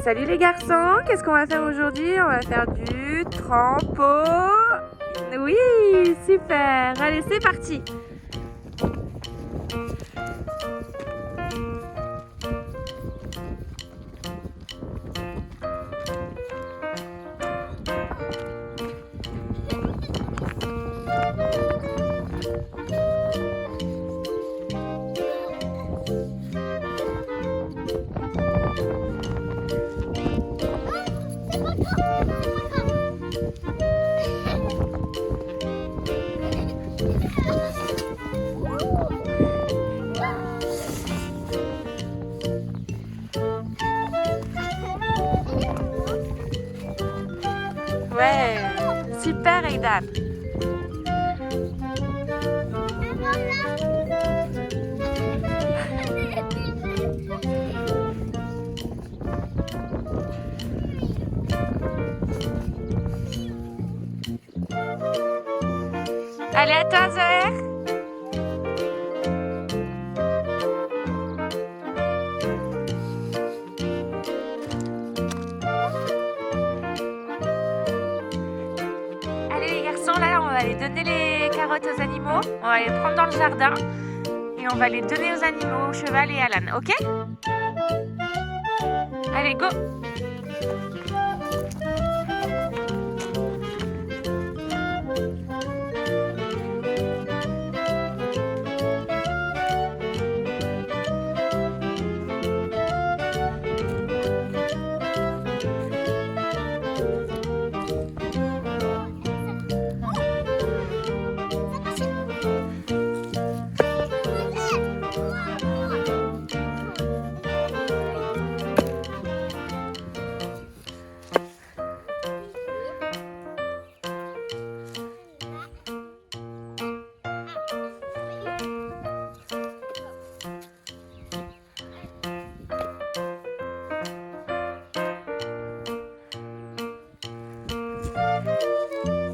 Salut les garçons, qu'est-ce qu'on va faire aujourd'hui? On va faire du trampo. Oui, super. Allez, c'est parti. Ouais, super Aidan. Allez, à toi Zoé. Allez les garçons, là on va aller donner les carottes aux animaux. On va les prendre dans le jardin et on va les donner aux animaux, au cheval et à l'âne, ok? Allez, go!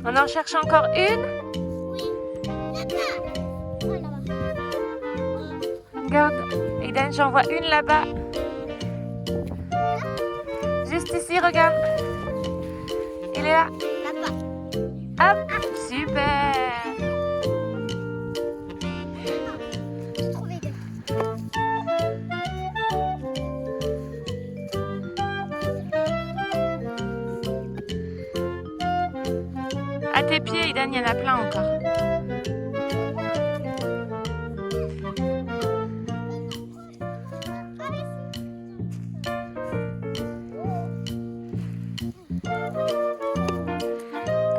On en cherche encore une? Regarde, Aiden, j'en vois une là-bas. Juste ici, regarde. Il est là. Hop, super. À tes pieds, Aiden, il y en a plein encore.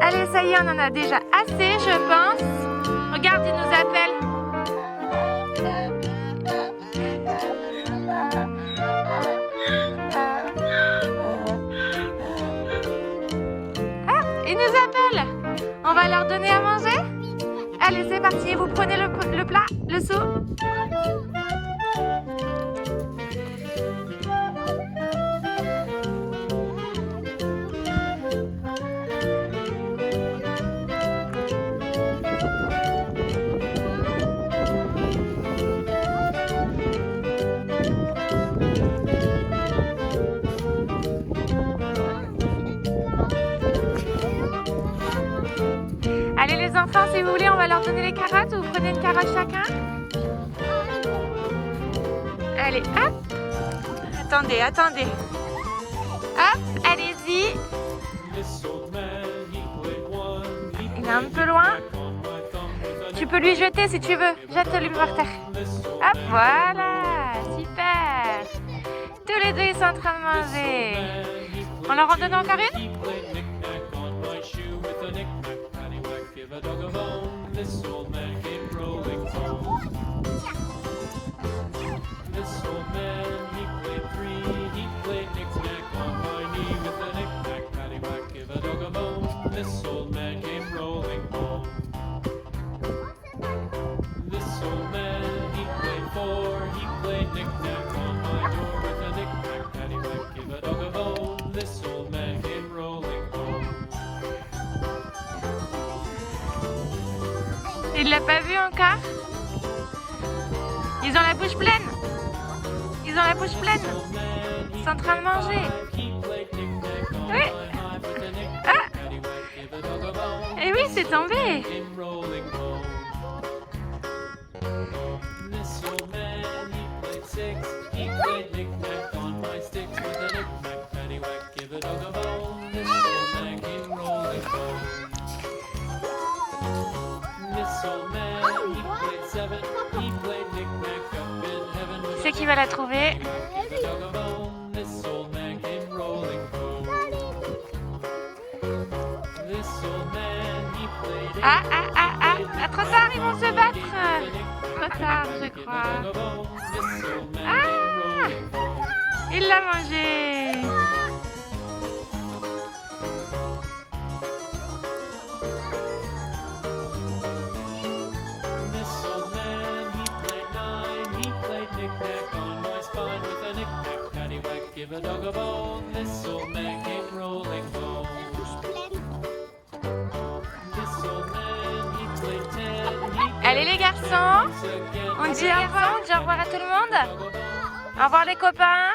Allez, ça y est, on en a déjà assez, je pense. Regarde, il nous appelle. Ah, il nous appelle. On va leur donner à manger? Allez, c'est parti. Vous prenez le plat, le seau. Allez les enfants, si vous voulez, on va leur donner les carottes. Vous prenez une carotte chacun. Allez, hop. Attendez, attendez. Hop, allez-y. Il est un peu loin. Tu peux lui jeter si tu veux. Jette-lui par terre. Hop, voilà. Super. Tous les deux, ils sont en train de manger. On leur en donne encore une? Give a dog a bone, this old man came rolling home. This old man, he played three, he played knick-knack on my knee with a knick-knack, paddywhack, give a dog a bone, this old man came rolling home. This old man, he played four, he played knick-knack on my door with a knick-knack, paddywhack, give a dog a bone, this old man came rolling home. Il l'a pas vu encore? Ils ont la bouche pleine. Ils ont la bouche pleine. sont en train de manger. He played knick-knack on Oui. my high with a knick-knack. Ah. Paddywhack, give a dog a bone. Et oui, c'est tombé. In rolling bone. This old man, he played six. He played knick-knack on my sticks with a knick-knack. Paddywhack, give a dog a bone. This old man came rolling bone. This old man, he played seven. He played knick-knack up in heaven with C'est qui va la trouver? give a dog a bone. This old man came rolling bone. This old man, he played Ah, ah, ah, ah, ah, trop tard, ils vont se battre. Trop tard, je crois. Ah, il l'a mangé. This old man, he played nine. He played knick-knack on my spine with a knick-knack. Paddywhack, give a dog a bone. This old man came rolling home. This old man, he played ten. He Allez les garçons, again. on dit au revoir à tout le monde. Au revoir les copains.